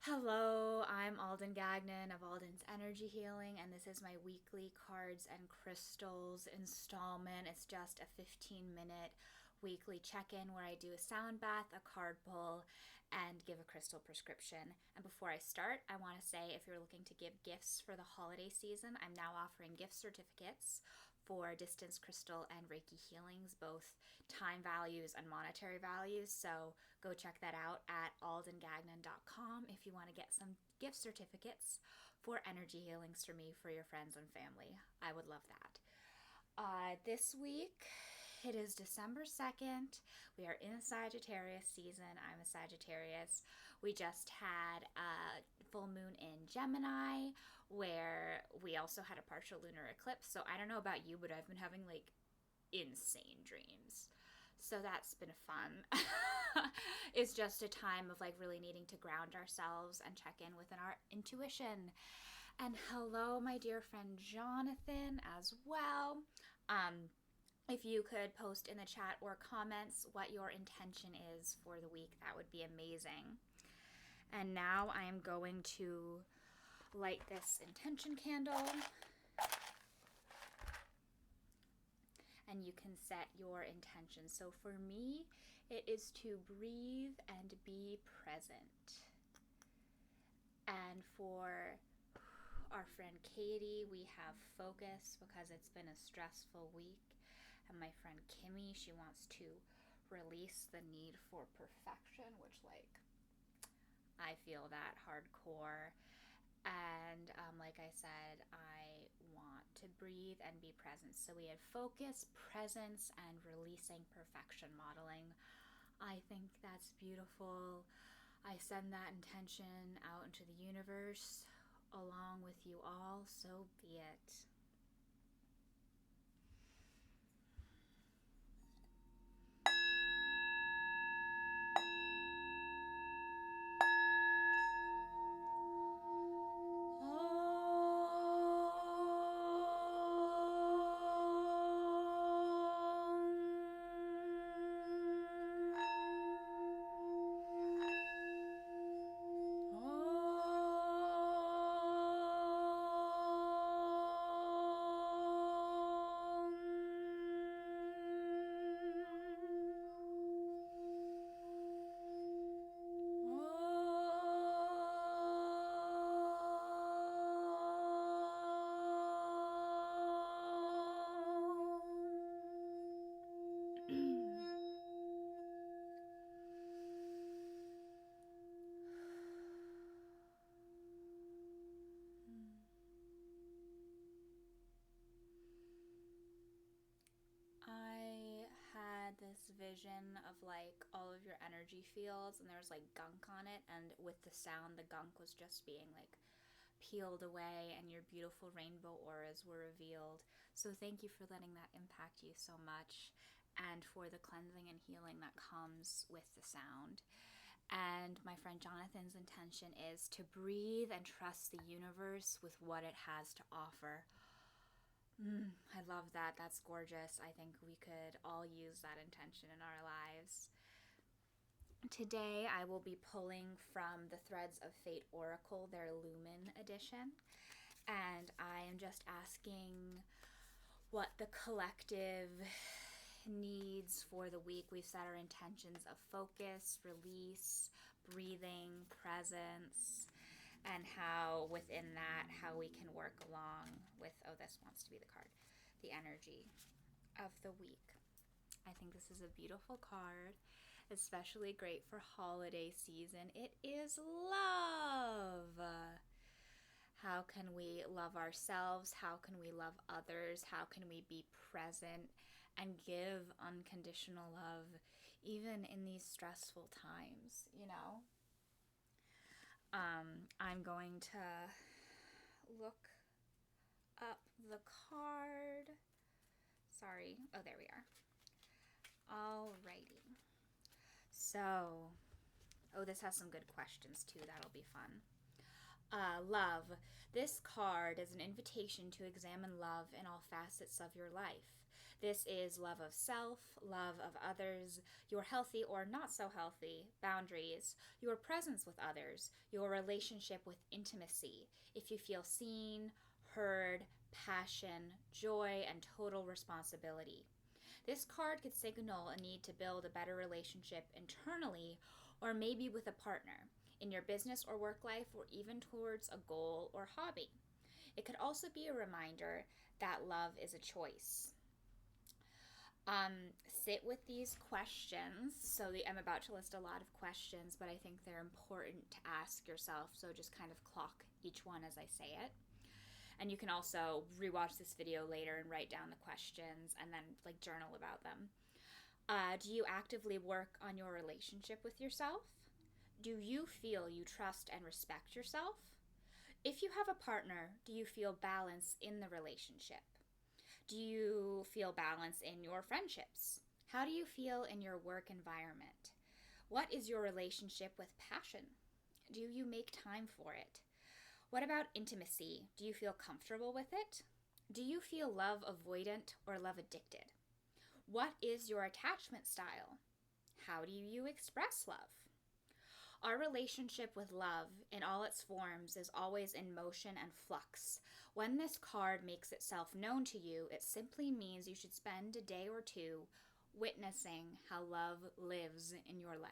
Hello, I'm Alden Gagnon of Alden's Energy Healing, and this is my weekly cards and crystals installment. It's just a 15-minute weekly check-in where I do a sound bath, a card pull, and give a crystal prescription. And before I start, I want to say if you're looking to give gifts for the holiday season, I'm now offering gift certificates for distance crystal and Reiki healings, both time values and monetary values. So go check that out at aldengagnon.com if you want to get some gift certificates for energy healings for me, for your friends and family. I would love that. This week, it is December 2nd. We are in a Sagittarius season. I'm a Sagittarius. We just had a full moon in Gemini, where we also had a partial lunar eclipse. So I don't know about you, but I've been having like insane dreams. So that's been fun. It's just a time of like really needing to ground ourselves and check in within our intuition. And hello, my dear friend Jonathan, as well. If you could post in the chat or comments what your intention is for the week, that would be amazing. And now I am going to light this intention candle. And you can set your intention. So for me, it is to breathe and be present. And for our friend Katie, we have focus because it's been a stressful week. And my friend Kimmy, she wants to release the need for perfection, which like I feel that hardcore. And like I said, I want to breathe and be present. So we had focus, presence, and releasing perfection modeling. I think that's beautiful. I send that intention out into the universe along with you all, so be it. I had this vision of like all of your energy fields, and there was like gunk on it, and with the sound, the gunk was just being like peeled away, and your beautiful rainbow auras were revealed. So thank you for letting that impact you so much, and for the cleansing and healing that comes with the sound. And my friend Jonathan's intention is to breathe and trust the universe with what it has to offer. I love that. That's gorgeous. I think we could all use that intention in our lives. Today, I will be pulling from the Threads of Fate Oracle, their Lumen edition. And I am just asking what the collective needs for the week. We've set our intentions of focus, release, breathing, presence, and how within that, how we can work along with, oh, this wants to be the card, the energy of the week. I think this is a beautiful card, especially great for holiday season. It is love. How can we love ourselves? How can we love others? How can we be present and give unconditional love even in these stressful times, you know? I'm going to look up the card. Sorry. Oh, there we are. Alrighty. So, oh, this has some good questions too. That'll be fun. Love. This card is an invitation to examine love in all facets of your life. This is love of self, love of others, your healthy or not so healthy boundaries, your presence with others, your relationship with intimacy. If you feel seen, heard, passion, joy, and total responsibility. This card could signal a need to build a better relationship internally or maybe with a partner in your business or work life, or even towards a goal or hobby. It could also be a reminder that love is a choice. Sit with these questions. So I'm about to list a lot of questions, but I think they're important to ask yourself. So just kind of clock each one as I say it. And you can also rewatch this video later and write down the questions and then like journal about them. Do you actively work on your relationship with yourself? Do you feel you trust and respect yourself? If you have a partner, do you feel balance in the relationship? Do you feel balance in your friendships? How do you feel in your work environment? What is your relationship with passion? Do you make time for it? What about intimacy? Do you feel comfortable with it? Do you feel love avoidant or love addicted? What is your attachment style? How do you express love? Our relationship with love in all its forms is always in motion and flux. When this card makes itself known to you, it simply means you should spend a day or two witnessing how love lives in your life.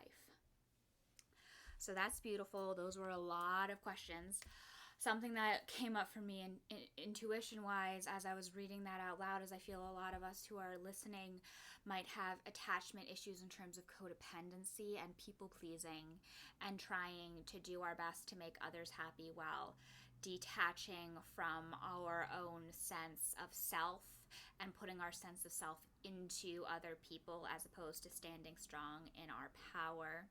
So that's beautiful. Those were a lot of questions. Something that came up for me intuition-wise as I was reading that out loud is I feel a lot of us who are listening might have attachment issues in terms of codependency and people-pleasing and trying to do our best to make others happy while detaching from our own sense of self and putting our sense of self into other people as opposed to standing strong in our power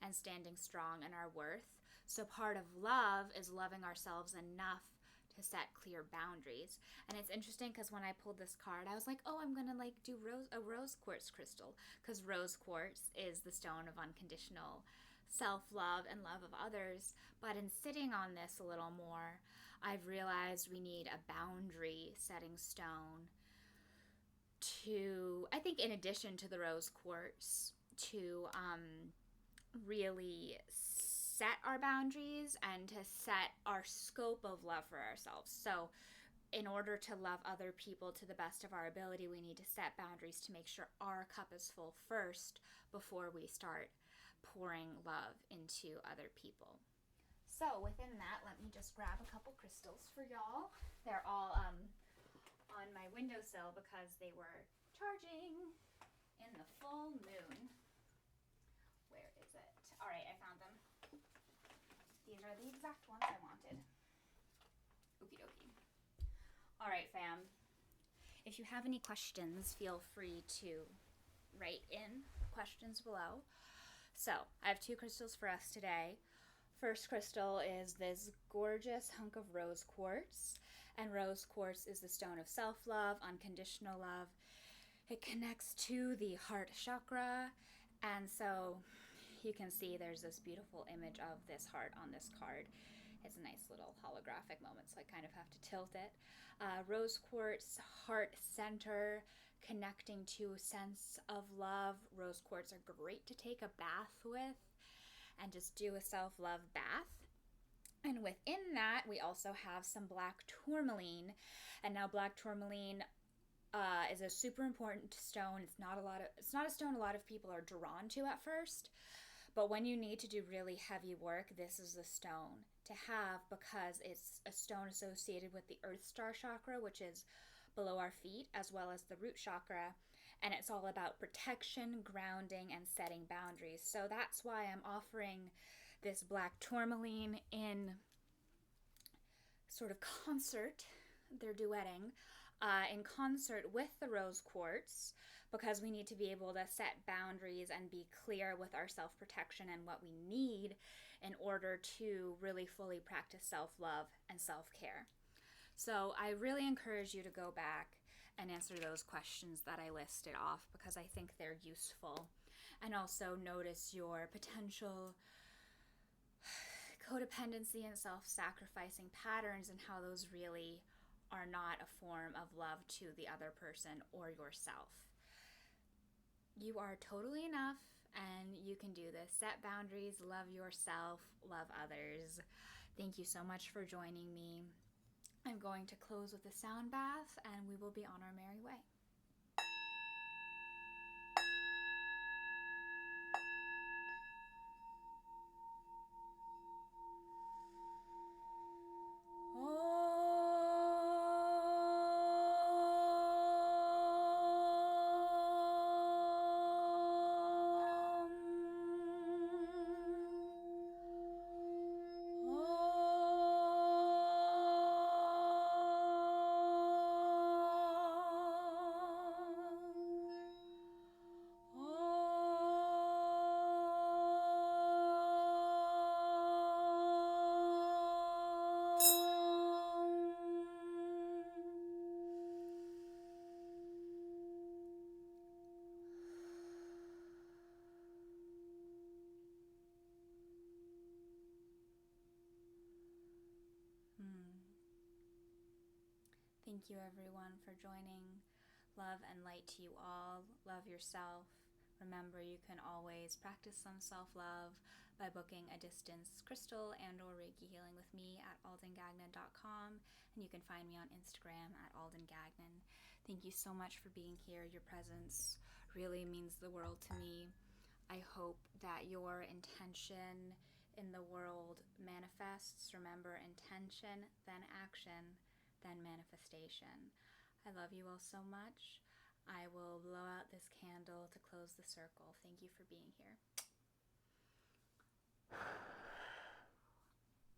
and standing strong in our worth. So part of love is loving ourselves enough to set clear boundaries. And it's interesting because when I pulled this card, I was like, oh, I'm going to like do a rose quartz crystal, because rose quartz is the stone of unconditional self-love and love of others. But in sitting on this a little more, I've realized we need a boundary setting stone to, I think in addition to the rose quartz, to really set our boundaries and to set our scope of love for ourselves. So in order to love other people to the best of our ability, we need to set boundaries to make sure our cup is full first before we start pouring love into other people. So within that, let me just grab a couple crystals for y'all. They're all on my windowsill because they were charging in the full moon. Where is it? All right, I found them. These are the exact ones I wanted. Okie dokie. All right, fam. If you have any questions, feel free to write in questions below. So, I have two crystals for us today. First crystal is this gorgeous hunk of rose quartz. And rose quartz is the stone of self-love, unconditional love. It connects to the heart chakra. And so you can see there's this beautiful image of this heart on this card. It's a nice little holographic moment, so I kind of have to tilt it. Rose quartz, heart center, connecting to a sense of love. Rose quartz are great to take a bath with and just do a self-love bath. And within that, we also have some black tourmaline. And now black tourmaline is a super important stone. It's not a stone a lot of people are drawn to at first. But when you need to do really heavy work, this is the stone to have, because it's a stone associated with the Earth Star chakra, which is below our feet, as well as the root chakra. And it's all about protection, grounding, and setting boundaries. So that's why I'm offering this black tourmaline in sort of concert. They're duetting in concert with the rose quartz, because we need to be able to set boundaries and be clear with our self-protection and what we need in order to really fully practice self-love and self-care. So I really encourage you to go back and answer those questions that I listed off, because I think they're useful. And also notice your potential codependency and self-sacrificing patterns and how those really are not a form of love to the other person or yourself. You are totally enough, and you can do this. Set boundaries, love yourself, love others. Thank you so much for joining me. I'm going to close with a sound bath, and we will be on our merry way. Thank you, everyone, for joining. Love and light to you all. Love yourself. Remember, you can always practice some self-love by booking a distance crystal and or Reiki healing with me at aldengagnon.com, and you can find me on Instagram at aldengagnon. Thank you so much for being here. Your presence really means the world to me. I hope that your intention in the world manifests. Remember, intention, then action, then manifestation. I love you all so much. I will blow out this candle to close the circle. Thank you for being here.